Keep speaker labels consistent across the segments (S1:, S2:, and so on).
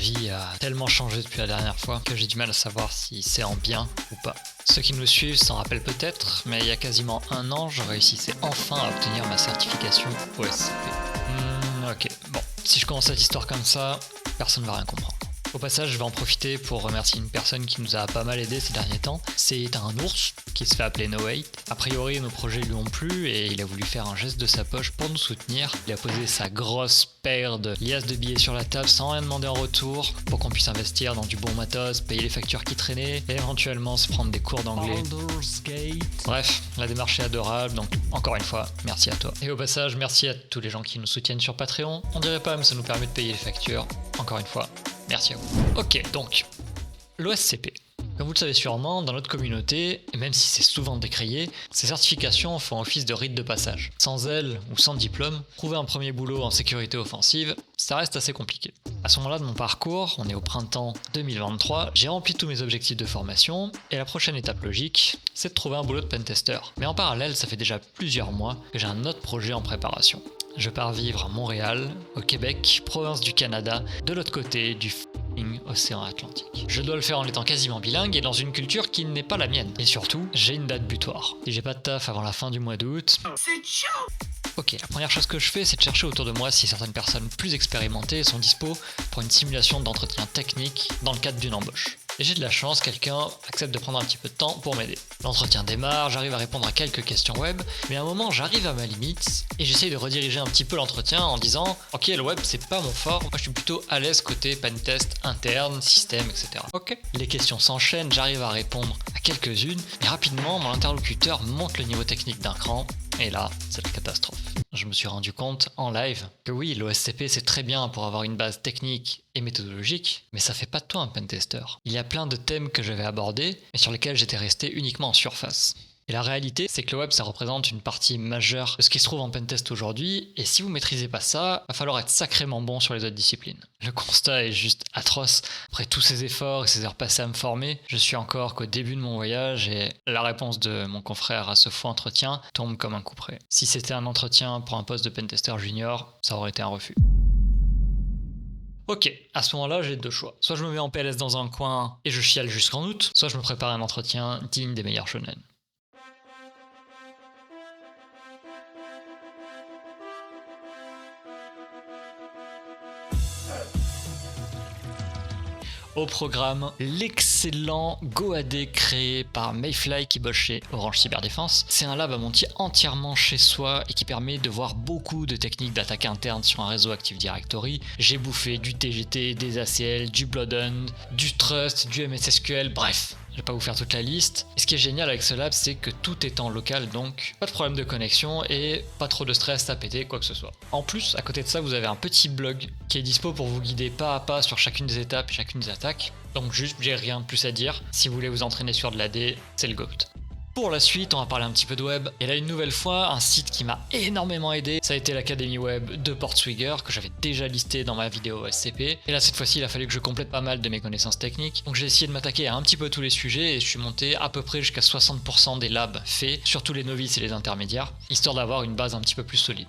S1: vie a tellement changé depuis la dernière fois que j'ai du mal à savoir si c'est en bien ou pas. Ceux qui nous suivent s'en rappellent peut-être, mais il y a quasiment un an, je réussissais enfin à obtenir ma certification OSCP. Ok, bon, si je commence cette histoire comme ça, personne ne va rien comprendre. Au passage, je vais en profiter pour remercier une personne qui nous a pas mal aidé ces derniers temps. C'est un ours qui se fait appeler No8. A priori, nos projets lui ont plu et il a voulu faire un geste de sa poche pour nous soutenir. Il a posé sa grosse paire de liasses de billets sur la table sans rien demander en retour pour qu'on puisse investir dans du bon matos, payer les factures qui traînaient et éventuellement se prendre des cours d'anglais. Bref, la démarche est adorable, donc encore une fois, merci à toi. Et au passage, merci à tous les gens qui nous soutiennent sur Patreon. On dirait pas, mais ça nous permet de payer les factures. Encore une fois, merci à vous. Ok, donc, l'OSCP. Comme vous le savez sûrement, dans notre communauté, et même si c'est souvent décrié, ces certifications font office de rite de passage. Sans elles ou sans diplôme, trouver un premier boulot en sécurité offensive, ça reste assez compliqué. À ce moment-là de mon parcours, on est au printemps 2023, j'ai rempli tous mes objectifs de formation, et la prochaine étape logique, c'est de trouver un boulot de pentester. Mais en parallèle, ça fait déjà plusieurs mois que j'ai un autre projet en préparation. Je pars vivre à Montréal, au Québec, province du Canada, de l'autre côté du océan Atlantique. Je dois le faire en étant quasiment bilingue et dans une culture qui n'est pas la mienne. Et surtout, j'ai une date butoir. Si j'ai pas de taf avant la fin du mois d'août... C'est chaud. Ok, la première chose que je fais, c'est de chercher autour de moi si certaines personnes plus expérimentées sont dispo pour une simulation d'entretien technique dans le cadre d'une embauche. Et j'ai de la chance, quelqu'un accepte de prendre un petit peu de temps pour m'aider. L'entretien démarre, j'arrive à répondre à quelques questions web, mais à un moment j'arrive à ma limite et j'essaye de rediriger un petit peu l'entretien en disant « Ok, le web c'est pas mon fort, moi je suis plutôt à l'aise côté pentest interne, système, etc. » Ok. Les questions s'enchaînent, j'arrive à répondre à quelques-unes, et rapidement mon interlocuteur monte le niveau technique d'un cran, et là, c'est la catastrophe. Je me suis rendu compte en live que oui, l'OSCP c'est très bien pour avoir une base technique et méthodologique, mais ça fait pas de toi un pentester. Il y a plein de thèmes que j'avais abordés, mais sur lesquels j'étais resté uniquement en surface. Et la réalité, c'est que le web, ça représente une partie majeure de ce qui se trouve en pentest aujourd'hui, et si vous maîtrisez pas ça, va falloir être sacrément bon sur les autres disciplines. Le constat est juste atroce. Après tous ces efforts et ces heures passées à me former, je suis encore qu'au début de mon voyage, et la réponse de mon confrère à ce faux entretien tombe comme un coup près. Si c'était un entretien pour un poste de pentester junior, ça aurait été un refus. Ok, à ce moment-là, j'ai deux choix. Soit je me mets en PLS dans un coin et je chiale jusqu'en août, soit je me prépare un entretien digne des meilleurs shonen. Au programme, l'excellent GoAD créé par Mayfly qui bosse chez Orange Cyberdéfense. C'est un lab à monter entièrement chez soi et qui permet de voir beaucoup de techniques d'attaque interne sur un réseau Active Directory. J'ai bouffé du TGT, des ACL, du Bloodhound, du Trust, du MSSQL, bref. Je vais pas vous faire toute la liste. Et ce qui est génial avec ce lab, c'est que tout est en local, donc pas de problème de connexion et pas trop de stress à péter, quoi que ce soit. En plus, à côté de ça, vous avez un petit blog qui est dispo pour vous guider pas à pas sur chacune des étapes et chacune des attaques. Donc juste, j'ai rien de plus à dire. Si vous voulez vous entraîner sur de l'AD, c'est le GOAT. Pour la suite, on va parler un petit peu de web. Et là, une nouvelle fois, un site qui m'a énormément aidé, ça a été l'académie web de Portswigger, que j'avais déjà listé dans ma vidéo SCP. Et là, cette fois-ci, il a fallu que je complète pas mal de mes connaissances techniques. Donc j'ai essayé de m'attaquer à un petit peu tous les sujets et je suis monté à peu près jusqu'à 60% des labs faits, surtout les novices et les intermédiaires, histoire d'avoir une base un petit peu plus solide.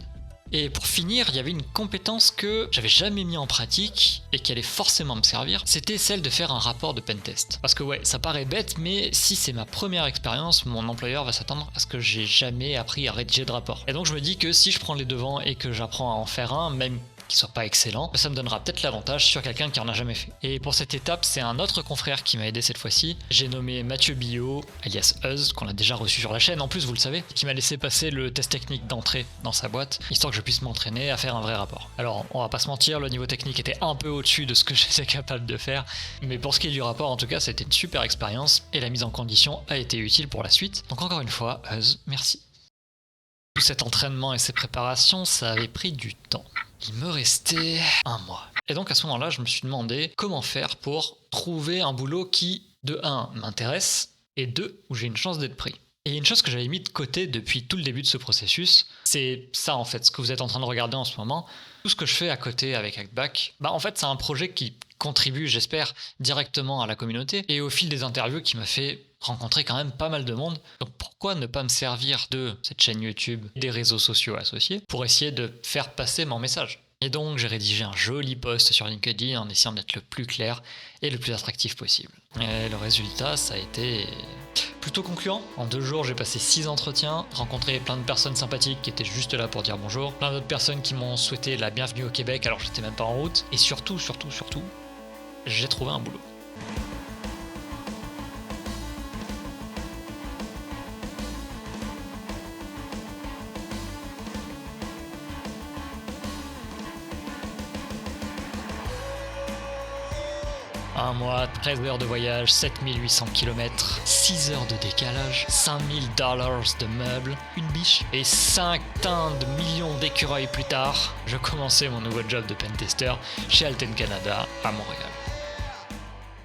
S1: Et pour finir, il y avait une compétence que j'avais jamais mis en pratique et qui allait forcément me servir, c'était celle de faire un rapport de pentest. Parce que ouais, ça paraît bête, mais si c'est ma première expérience, mon employeur va s'attendre à ce que j'ai jamais appris à rédiger de rapport. Et donc je me dis que si je prends les devants et que j'apprends à en faire un, même qui soit pas excellent, ça me donnera peut-être l'avantage sur quelqu'un qui en a jamais fait. Et pour cette étape, c'est un autre confrère qui m'a aidé cette fois-ci. J'ai nommé Mathieu Billot, alias Uz, qu'on a déjà reçu sur la chaîne, en plus vous le savez, qui m'a laissé passer le test technique d'entrée dans sa boîte, histoire que je puisse m'entraîner à faire un vrai rapport. Alors, on va pas se mentir, le niveau technique était un peu au-dessus de ce que j'étais capable de faire, mais pour ce qui est du rapport, en tout cas, c'était une super expérience, et la mise en condition a été utile pour la suite. Donc encore une fois, Uz, merci. Tout cet entraînement et ces préparations, ça avait pris du temps. Il me restait un mois. Et donc à ce moment-là, je me suis demandé comment faire pour trouver un boulot qui, de 1, m'intéresse, et 2, où j'ai une chance d'être pris. Et une chose que j'avais mis de côté depuis tout le début de ce processus, c'est ça en fait, ce que vous êtes en train de regarder en ce moment. Tout ce que je fais à côté avec Hackback, en fait c'est un projet qui contribue, j'espère, directement à la communauté, et au fil des interviews qui m'a fait rencontrer quand même pas mal de monde. Donc pourquoi ne pas me servir de cette chaîne YouTube, des réseaux sociaux associés, pour essayer de faire passer mon message ? Et donc j'ai rédigé un joli post sur LinkedIn en essayant d'être le plus clair et le plus attractif possible. Et le résultat, ça a été plutôt concluant. En 2 jours, j'ai passé 6 entretiens, rencontré plein de personnes sympathiques qui étaient juste là pour dire bonjour, plein d'autres personnes qui m'ont souhaité la bienvenue au Québec alors que j'étais même pas en route, et surtout, j'ai trouvé un boulot. Un mois, 13 heures de voyage, 7800 km, 6 heures de décalage, $5000 de meubles, une biche et 5 tonnes de millions d'écureuils plus tard, je commençais mon nouveau job de pentester chez Alten Canada à Montréal.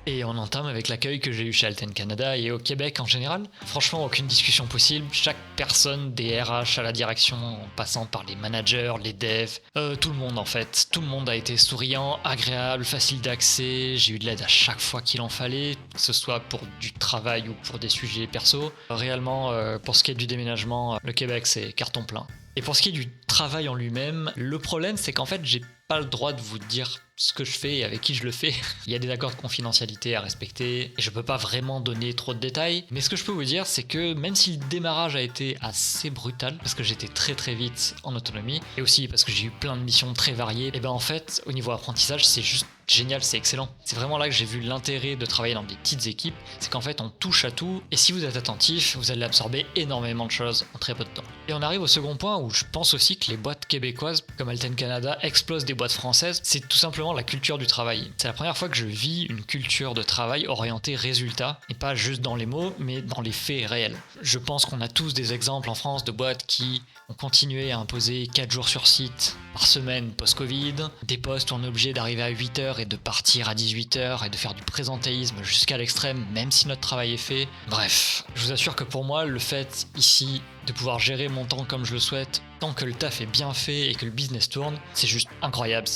S1: Et on entame avec l'accueil que j'ai eu chez Alten Canada et au Québec en général. Franchement, aucune discussion possible. Chaque personne, des RH à la direction, en passant par les managers, les devs, tout le monde en fait. Tout le monde a été souriant, agréable, facile d'accès. J'ai eu de l'aide à chaque fois qu'il en fallait, que ce soit pour du travail ou pour des sujets perso. Réellement, pour ce qui est du déménagement, le Québec c'est carton plein. Et pour ce qui est du travail en lui-même, le problème c'est qu'en fait j'ai pas le droit de vous dire ce que je fais et avec qui je le fais. Il y a des accords de confidentialité à respecter et je peux pas vraiment donner trop de détails. Mais ce que je peux vous dire, c'est que même si le démarrage a été assez brutal, parce que j'étais très vite en autonomie, et aussi parce que j'ai eu plein de missions très variées, et ben en fait, au niveau apprentissage, c'est juste génial, c'est excellent. C'est vraiment là que j'ai vu l'intérêt de travailler dans des petites équipes, c'est qu'en fait on touche à tout, et si vous êtes attentif, vous allez absorber énormément de choses en très peu de temps. Et on arrive au second point où je pense aussi que les boîtes québécoises, comme Alten Canada, explosent des boîtes françaises, c'est tout simplement la culture du travail. C'est la première fois que je vis une culture de travail orientée résultat, et pas juste dans les mots, mais dans les faits réels. Je pense qu'on a tous des exemples en France de boîtes qui ont continué à imposer 4 jours sur site par semaine post-Covid, des postes où on est obligé d'arriver à 8h et de partir à 18h et de faire du présentéisme jusqu'à l'extrême, même si notre travail est fait. Bref, je vous assure que pour moi, le fait ici de pouvoir gérer mon temps comme je le souhaite, tant que le taf est bien fait et que le business tourne, c'est juste incroyable,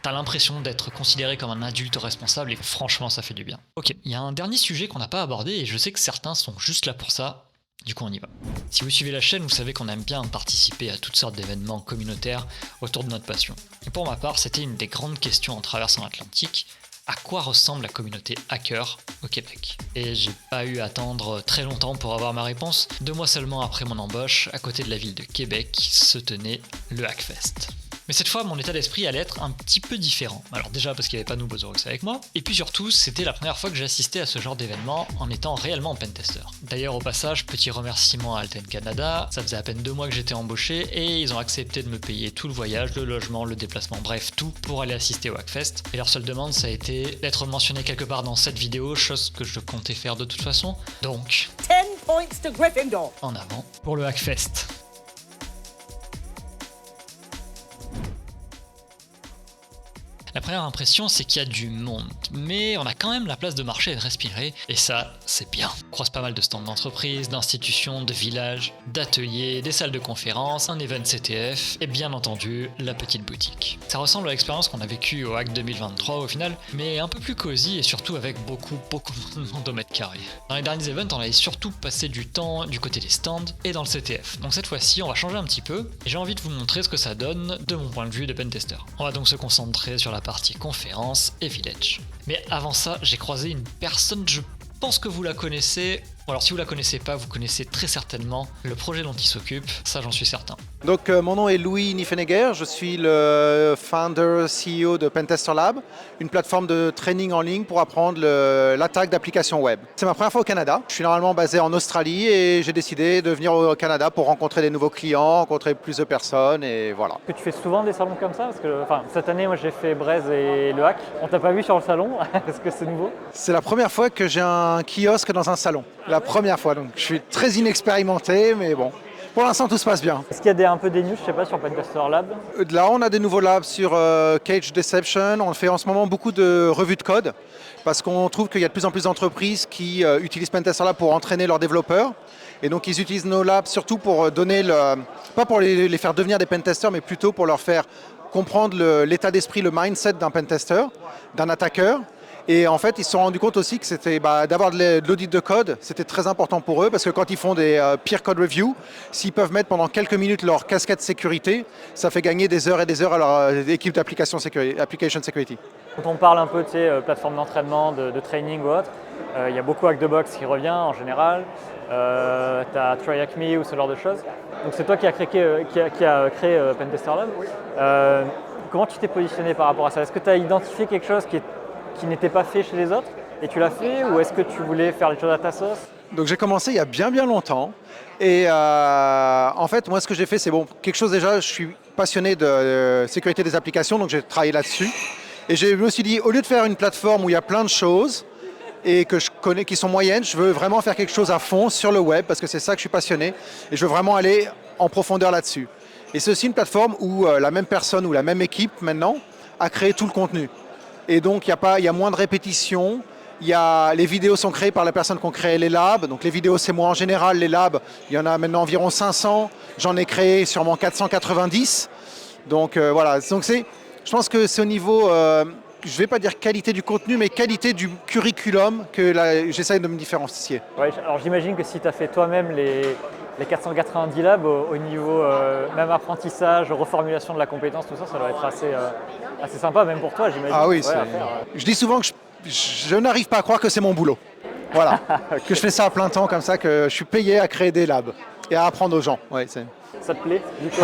S1: T'as l'impression d'être considéré comme un adulte responsable et franchement ça fait du bien. Ok, il y a un dernier sujet qu'on n'a pas abordé et je sais que certains sont juste là pour ça, du coup on y va. Si vous suivez la chaîne, vous savez qu'on aime bien participer à toutes sortes d'événements communautaires autour de notre passion. Et pour ma part, c'était une des grandes questions en traversant l'Atlantique. À quoi ressemble la communauté hacker au Québec? Et j'ai pas eu à attendre très longtemps pour avoir ma réponse. 2 mois seulement après mon embauche, à côté de la ville de Québec, se tenait le Hackfest. Mais cette fois, mon état d'esprit allait être un petit peu différent. Alors déjà parce qu'il n'y avait pas Noobozorux avec moi, et puis surtout, c'était la première fois que j'assistais à ce genre d'événement en étant réellement pentester. D'ailleurs, au passage, petit remerciement à Alten Canada, ça faisait à peine 2 mois que j'étais embauché, et ils ont accepté de me payer tout le voyage, le logement, le déplacement, bref, tout pour aller assister au Hackfest. Et leur seule demande, ça a été d'être mentionné quelque part dans cette vidéo, chose que je comptais faire de toute façon. Donc,
S2: 10 points to Gryffindor.
S1: En avant pour le Hackfest. La première impression, c'est qu'il y a du monde, mais on a quand même la place de marcher et de respirer, et ça, c'est bien. On croise pas mal de stands d'entreprises, d'institutions, de villages, d'ateliers, des salles de conférences, un event CTF, et bien entendu, la petite boutique. Ça ressemble à l'expérience qu'on a vécue au Hack 2023 au final, mais un peu plus cosy et surtout avec beaucoup de monde au mètre carré. Dans les derniers events, on avait surtout passé du temps du côté des stands et dans le CTF. Donc cette fois-ci, on va changer un petit peu, et j'ai envie de vous montrer ce que ça donne de mon point de vue de pentester. On va donc se concentrer sur la partie conférence et village. Mais avant ça, j'ai croisé une personne, je pense que vous la connaissez, ou alors si vous la connaissez pas, vous connaissez très certainement le projet dont il s'occupe, ça j'en suis certain.
S3: Donc mon nom est Louis Niffenegger, je suis le founder CEO de Pentester Lab, une plateforme de training en ligne pour apprendre l'attaque d'applications web. C'est ma première fois au Canada, je suis normalement basé en Australie et j'ai décidé de venir au Canada pour rencontrer des nouveaux clients, rencontrer plus de personnes et voilà.
S4: Que tu fais souvent des salons comme ça? Parce que cette année, moi j'ai fait Braise et le Hack. On t'a pas vu sur le salon? Est-ce que c'est nouveau?
S3: C'est la première fois que j'ai un kiosque dans un salon. La première fois, donc je suis très inexpérimenté, mais bon, pour l'instant tout se passe bien.
S4: Est-ce qu'il y a un peu des news, je sais pas, sur Pentester Lab?
S3: Là, on a des nouveaux labs sur Cage Deception. On fait en ce moment beaucoup de revues de code parce qu'on trouve qu'il y a de plus en plus d'entreprises qui utilisent Pentester Lab pour entraîner leurs développeurs. Et donc, ils utilisent nos labs surtout pour donner, pas pour les faire devenir des pentesters, mais plutôt pour leur faire comprendre l'état d'esprit, le mindset d'un pentester, d'un attaqueur, Et en fait, ils se sont rendus compte aussi que c'était d'avoir de l'audit de code, c'était très important pour eux parce que quand ils font des peer code review, s'ils peuvent mettre pendant quelques minutes leur casquette sécurité, ça fait gagner des heures et des heures à leur équipe d'application security.
S4: Quand on parle un peu de ces plateformes d'entraînement, de training ou autre, il y a beaucoup Hack the Box qui revient en général. Tu as Try Hack Me ou ce genre de choses. Donc c'est toi qui as créé Pentester Lab. Comment tu t'es positionné par rapport à ça? Est-ce que tu as identifié quelque chose qui n'était pas fait chez les autres et tu l'as fait, ou est-ce que tu voulais faire les choses à ta sauce?
S3: Donc j'ai commencé il y a bien longtemps et en fait moi ce que j'ai fait c'est quelque chose déjà, je suis passionné de sécurité des applications donc j'ai travaillé là-dessus et je me suis dit au lieu de faire une plateforme où il y a plein de choses et que je connais qui sont moyennes, je veux vraiment faire quelque chose à fond sur le web parce que c'est ça que je suis passionné et je veux vraiment aller en profondeur là-dessus. Et c'est aussi une plateforme où la même personne ou la même équipe maintenant a créé tout le contenu. Et donc il y a moins de répétitions, les vidéos sont créées par la personne qui a créé les labs, donc les vidéos c'est moi en général, les labs il y en a maintenant environ 500, j'en ai créé sûrement 490, donc voilà, donc je pense que c'est au niveau, je ne vais pas dire qualité du contenu, mais qualité du curriculum que j'essaye de me différencier.
S4: Ouais, alors j'imagine que si tu as fait toi-même les 490 labs au niveau même apprentissage, reformulation de la compétence, tout ça, ça doit être assez sympa, même pour toi, j'imagine.
S3: Ah oui, je dis souvent que je n'arrive pas à croire que c'est mon boulot. Voilà, okay. Que je fais ça à plein temps comme ça, que je suis payé à créer des labs et à apprendre aux gens. Ouais,
S4: ça te plaît du coup?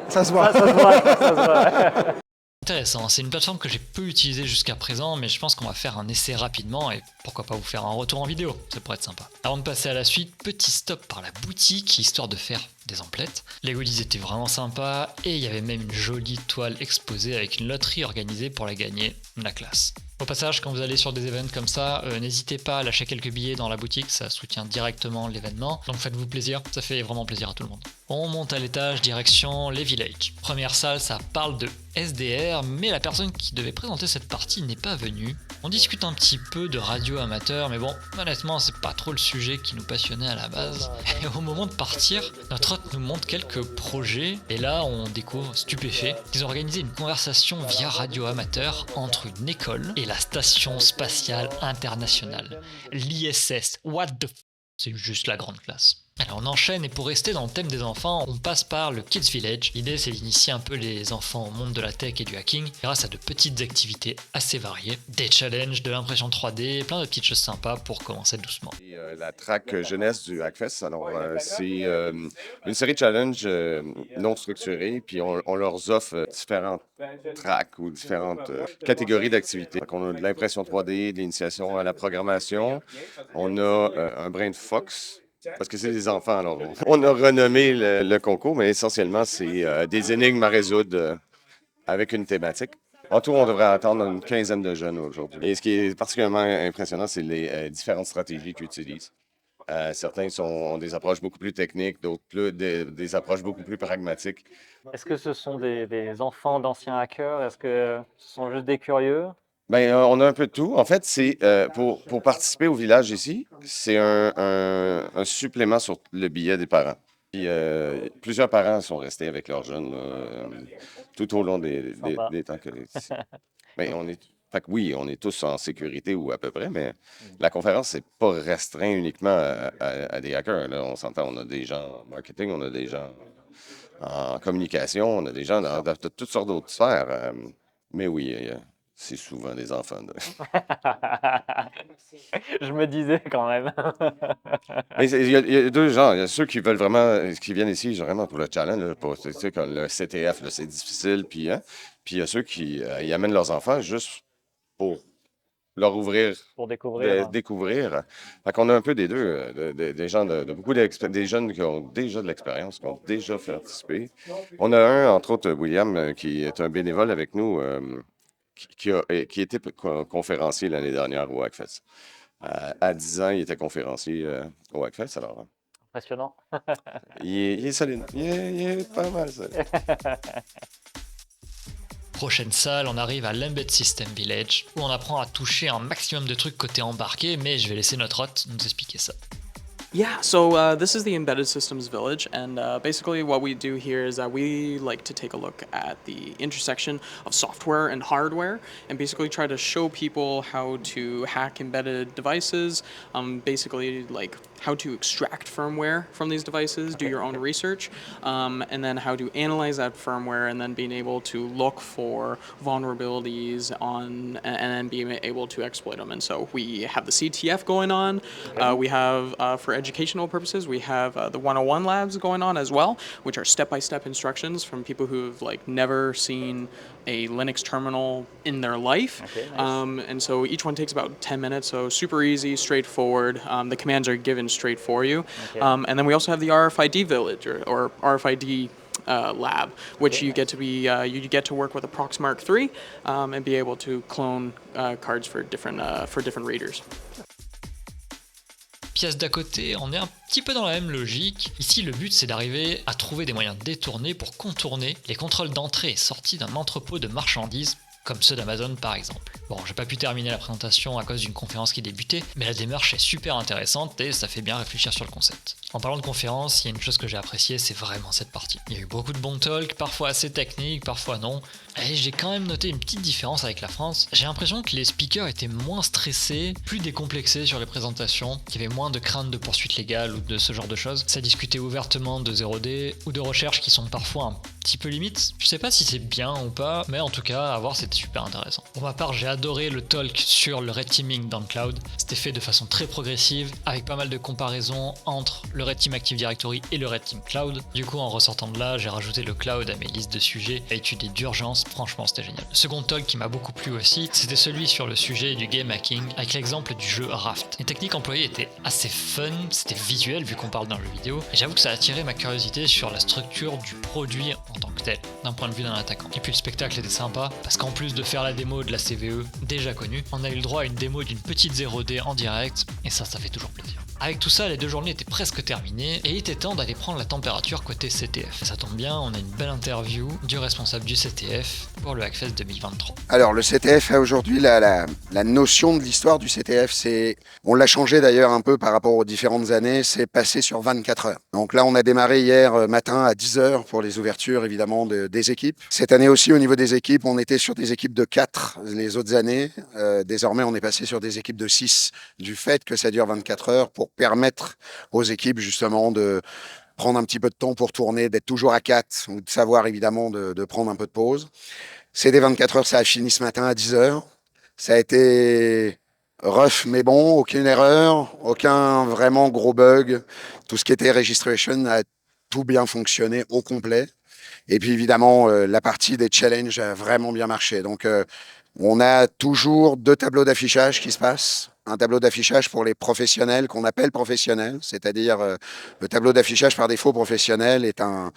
S3: Ça se voit.
S4: Ça se voit.
S1: Intéressant, c'est une plateforme que j'ai peu utilisée jusqu'à présent, mais je pense qu'on va faire un essai rapidement et pourquoi pas vous faire un retour en vidéo, ça pourrait être sympa. Avant de passer à la suite, petit stop par la boutique, histoire de faire des emplettes. Les goodies étaient vraiment sympas et il y avait même une jolie toile exposée avec une loterie organisée pour la gagner, la classe. Au passage, quand vous allez sur des événements comme ça, n'hésitez pas à lâcher quelques billets dans la boutique, ça soutient directement l'événement, donc faites-vous plaisir, ça fait vraiment plaisir à tout le monde. On monte à l'étage, direction les villages. Première salle, ça parle de SDR, mais la personne qui devait présenter cette partie n'est pas venue. On discute un petit peu de radio amateur, mais bon, honnêtement, c'est pas trop le sujet qui nous passionnait à la base. Et au moment de partir, notre hôte nous montre quelques projets, et là, on découvre, stupéfait, qu'ils ont organisé une conversation via radio amateur entre une école et la Station Spatiale Internationale. L'ISS, what the f... C'est juste la grande classe. Alors on enchaîne et pour rester dans le thème des enfants, on passe par le Kids Village. L'idée c'est d'initier un peu les enfants au monde de la tech et du hacking grâce à de petites activités assez variées, des challenges, de l'impression 3D, plein de petites choses sympas pour commencer doucement.
S5: Et, la track jeunesse du Hackfest, alors c'est une série de challenges non structurés, puis on leur offre différentes tracks ou différentes catégories d'activités. Donc on a de l'impression 3D, de l'initiation à la programmation, on a un brain fox. Parce que c'est des enfants, alors on a renommé le concours, mais essentiellement, c'est des énigmes à résoudre avec une thématique. En tout, on devrait attendre une quinzaine de jeunes aujourd'hui. Et ce qui est particulièrement impressionnant, c'est les différentes stratégies qu'ils utilisent. Certains ont des approches beaucoup plus techniques, d'autres des approches beaucoup plus pragmatiques.
S4: Est-ce que ce sont des enfants d'anciens hackers? Est-ce que ce sont juste des curieux?
S5: Ben, on a un peu de tout. En fait, c'est pour participer au village ici, c'est un supplément sur le billet des parents. Puis, plusieurs parents sont restés avec leurs jeunes tout au long des temps que ben, fait que oui, on est tous en sécurité ou à peu près, mais la conférence, c'est pas restreint uniquement à des hackers. Là. On s'entend, on a des gens en marketing, on a des gens en communication, on a des gens dans toutes sortes d'autres sphères. Mais oui, c'est souvent des enfants.
S4: Je me disais quand même.
S5: Mais il y a deux genres. Il y a ceux qui veulent vraiment, qui viennent ici vraiment pour le challenge, là, pour, tu sais, comme le CTF, là, c'est difficile. Puis il y a ceux qui y amènent leurs enfants juste pour leur ouvrir,
S4: pour découvrir.
S5: découvrir. Fait qu'on a un peu des deux, des gens beaucoup des jeunes qui ont déjà de l'expérience, qui ont déjà participé. On a un, entre autres, William, qui est un bénévole avec nous, qui était conférencier l'année dernière au Hackfest. À 10 ans, il était conférencier au Hackfest. Alors,
S4: impressionnant.
S5: il est solide. Il est pas mal solide.
S1: Prochaine salle, on arrive à l'Embed System Village, où on apprend à toucher un maximum de trucs côté embarqué, mais je vais laisser notre hôte nous expliquer ça.
S6: Yeah, so this is the Embedded Systems Village, and basically what we do here is that we like to take a look at the intersection of software and hardware, and basically try to show people how to hack embedded devices, basically like how to extract firmware from these devices, do your own research, and then how to analyze that firmware, and then being able to look for vulnerabilities on, and then being able to exploit them. And so we have the CTF going on. We have, for educational purposes, we have the 101 labs going on as well, which are step-by-step instructions from people who've like never seen a Linux terminal in their life.
S4: Okay, nice.
S6: And so each one takes about 10 minutes, so super easy, straightforward. The commands are given straight for you.
S4: Okay.
S6: And then we also have the RFID village, or RFID lab, which
S4: Okay,
S6: you get to be you get to work with a Proxmark 3 and be able to clone cards for different readers.
S1: Pièce d'à côté, on est un petit peu dans la même logique. Ici, le but c'est d'arriver à trouver des moyens détournés pour contourner les contrôles d'entrée et sortie d'un entrepôt de marchandises, comme ceux d'Amazon par exemple. Bon, j'ai pas pu terminer la présentation à cause d'une conférence qui débutait, mais la démarche est super intéressante et ça fait bien réfléchir sur le concept. En parlant de conférence, il y a une chose que j'ai appréciée, c'est vraiment cette partie. Il y a eu beaucoup de bons talks, parfois assez techniques, parfois non, et j'ai quand même noté une petite différence avec la France. J'ai l'impression que les speakers étaient moins stressés, plus décomplexés sur les présentations, qu'il y avait moins de crainte de poursuites légales ou de ce genre de choses. Ça discutait ouvertement de 0D ou de recherches qui sont parfois un petit peu limites. Je sais pas si c'est bien ou pas, mais en tout cas, à voir, c'était super intéressant. Pour ma part, j'ai adoré le talk sur le red teaming dans le cloud. C'était fait de façon très progressive, avec pas mal de comparaisons entre le Red Team Active Directory et le Red Team Cloud. Du coup, en ressortant de là, j'ai rajouté le cloud à mes listes de sujets à étudier d'urgence. Franchement, c'était génial. Le second talk qui m'a beaucoup plu aussi, c'était celui sur le sujet du game hacking, avec l'exemple du jeu Raft. Les techniques employées étaient assez fun, c'était visuel vu qu'on parle d'un jeu vidéo, et j'avoue que ça a attiré ma curiosité sur la structure du produit en tant que tel, d'un point de vue d'un attaquant. Et puis le spectacle était sympa, parce qu'en plus de faire la démo de la CVE, déjà connue, on a eu le droit à une démo d'une petite 0D en direct, et ça fait toujours plaisir. Avec tout ça, les 2 journées étaient presque terminées et il était temps d'aller prendre la température côté CTF. Et ça tombe bien, on a une belle interview du responsable du CTF pour le Hackfest 2023.
S7: Alors le CTF a aujourd'hui la notion de l'histoire du CTF, on l'a changé d'ailleurs un peu par rapport aux différentes années, c'est passé sur 24 heures. Donc là on a démarré hier matin à 10 heures pour les ouvertures évidemment des équipes. Cette année aussi au niveau des équipes, on était sur des équipes de 4 les autres années. Désormais on est passé sur des équipes de 6 du fait que ça dure 24 heures pour permettre aux équipes justement de prendre un petit peu de temps pour tourner, d'être toujours à 4 ou de savoir évidemment de prendre un peu de pause. C'est des 24 heures, ça a fini ce matin à 10 heures. Ça a été rough mais bon, aucune erreur, aucun vraiment gros bug. Tout ce qui était registration a tout bien fonctionné au complet. Et puis évidemment, la partie des challenges a vraiment bien marché. Donc on a toujours 2 tableaux d'affichage qui se passent. Un tableau d'affichage pour les professionnels qu'on appelle professionnels, c'est-à-dire le tableau d'affichage par défaut professionnel est un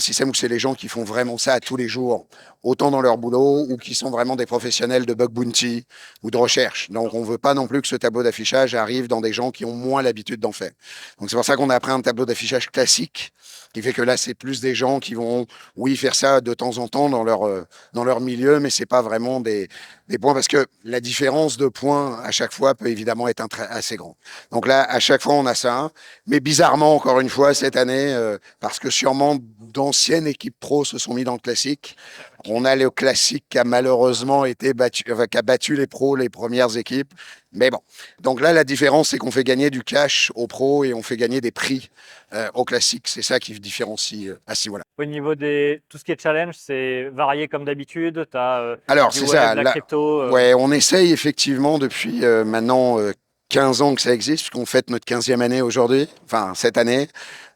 S7: système où c'est les gens qui font vraiment ça tous les jours, autant dans leur boulot ou qui sont vraiment des professionnels de bug bounty ou de recherche. Donc on ne veut pas non plus que ce tableau d'affichage arrive dans des gens qui ont moins l'habitude d'en faire. Donc c'est pour ça qu'on a pris un tableau d'affichage classique qui fait que là c'est plus des gens qui vont oui faire ça de temps en temps dans leur milieu, mais c'est pas vraiment des points parce que la différence de points à chaque fois peut évidemment être assez grand. Donc là, à chaque fois, on a ça. Mais bizarrement, encore une fois, cette année, parce que sûrement d'anciennes équipes pro se sont mis dans le classique, on a le classique qui a malheureusement été battu, qui a battu les pros, les premières équipes. Mais bon. Donc là, la différence, c'est qu'on fait gagner du cash aux pros et on fait gagner des prix au classique. C'est ça qui différencie à ce niveau-là.
S4: Au niveau tout ce qui est challenge, c'est varié comme d'habitude. Tu as
S7: Alors,
S4: du
S7: c'est
S4: web,
S7: ça.
S4: de la crypto.
S7: Ouais, on essaye effectivement depuis maintenant 15 ans que ça existe, puisqu'on fête notre 15e année aujourd'hui, enfin cette année.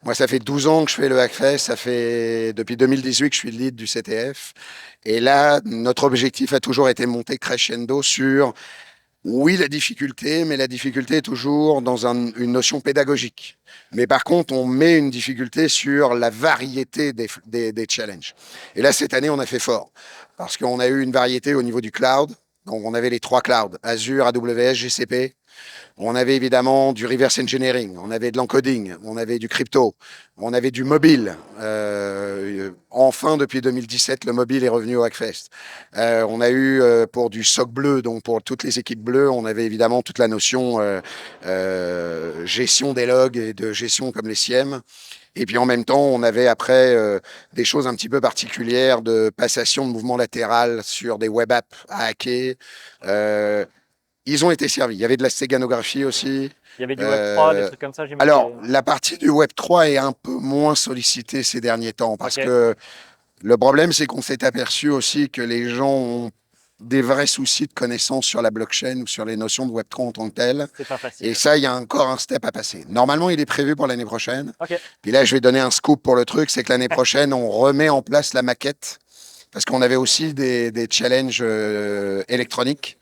S7: Moi, ça fait 12 ans que je fais le Hackfest, ça fait depuis 2018 que je suis le lead du CTF. Et là, notre objectif a toujours été monter crescendo sur, oui, la difficulté, mais la difficulté est toujours dans une notion pédagogique. Mais par contre, on met une difficulté sur la variété des challenges. Et là, cette année, on a fait fort, parce qu'on a eu une variété au niveau du cloud. Donc, on avait les 3 clouds, Azure, AWS, GCP. On avait évidemment du reverse engineering, on avait de l'encoding, on avait du crypto, on avait du mobile. Enfin, depuis 2017, le mobile est revenu au Hackfest. On a eu pour du SOC bleu, donc pour toutes les équipes bleues, on avait évidemment toute la notion gestion des logs et de gestion comme les SIEM. Et puis en même temps, on avait après des choses un petit peu particulières de passation de mouvements latéral sur des web apps à hacker. Ils ont été servis. Il y avait de la stéganographie aussi.
S4: Il y avait du Web3, des trucs comme ça, j'imagine.
S7: Alors, la partie du Web3 est un peu moins sollicitée ces derniers temps parce que le problème, c'est qu'on s'est aperçu aussi que les gens ont des vrais soucis de connaissance sur la blockchain ou sur les notions de Web3 en tant que telles.
S4: C'est pas facile.
S7: Et ça, il y a encore un step à passer. Normalement, il est prévu pour l'année prochaine.
S4: Ok.
S7: Puis là, je vais donner un scoop pour le truc, c'est que l'année prochaine, on remet en place la maquette parce qu'on avait aussi des challenges électroniques.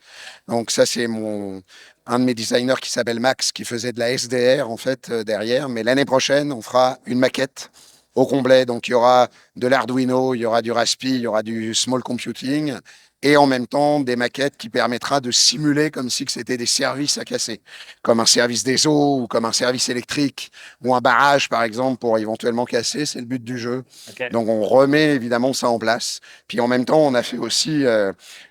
S7: Donc ça, c'est un de mes designers qui s'appelle Max, qui faisait de la SDR en fait derrière. Mais l'année prochaine, on fera une maquette au complet. Donc il y aura de l'Arduino, il y aura du Raspi, il y aura du small computing et en même temps des maquettes qui permettra de simuler comme si c'était des services à casser, comme un service des eaux ou comme un service électrique ou un barrage par exemple pour éventuellement casser. C'est le but du jeu.
S4: Okay.
S7: Donc on remet évidemment ça en place. Puis en même temps, on a fait aussi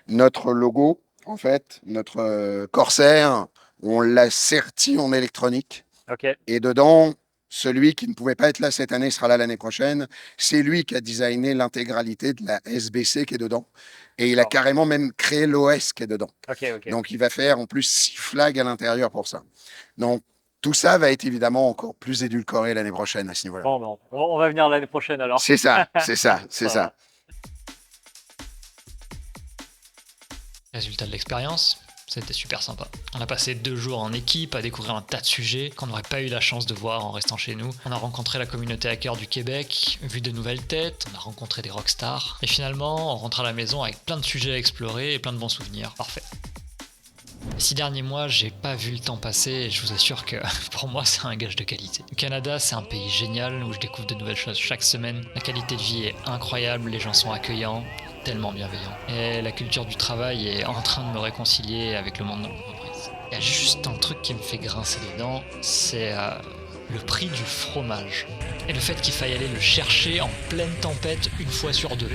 S7: notre logo. En fait, notre Corsair, on l'a serti en électronique.
S4: Okay.
S7: Et dedans, celui qui ne pouvait pas être là cette année sera là l'année prochaine. C'est lui qui a designé l'intégralité de la SBC qui est dedans. Et il a carrément même créé l'OS qui est dedans.
S4: Okay.
S7: Donc, il va faire en plus 6 flags à l'intérieur pour ça. Donc, tout ça va être évidemment encore plus édulcoré l'année prochaine à ce niveau-là.
S4: Bon, on va venir l'année prochaine alors.
S7: C'est ça, c'est ça, c'est ça.
S1: Résultat de l'expérience, c'était super sympa. On a passé 2 jours en équipe à découvrir un tas de sujets qu'on n'aurait pas eu la chance de voir en restant chez nous. On a rencontré la communauté hacker du Québec, vu de nouvelles têtes, on a rencontré des rockstars. Et finalement, on rentre à la maison avec plein de sujets à explorer et plein de bons souvenirs. Parfait. Les 6 derniers mois, j'ai pas vu le temps passer et je vous assure que pour moi, c'est un gage de qualité. Le Canada, c'est un pays génial où je découvre de nouvelles choses chaque semaine. La qualité de vie est incroyable, les gens sont accueillants, tellement bienveillants. Et la culture du travail est en train de me réconcilier avec le monde de l'entreprise. Il y a juste un truc qui me fait grincer les dents, c'est le prix du fromage. Et le fait qu'il faille aller le chercher en pleine tempête une fois sur 2.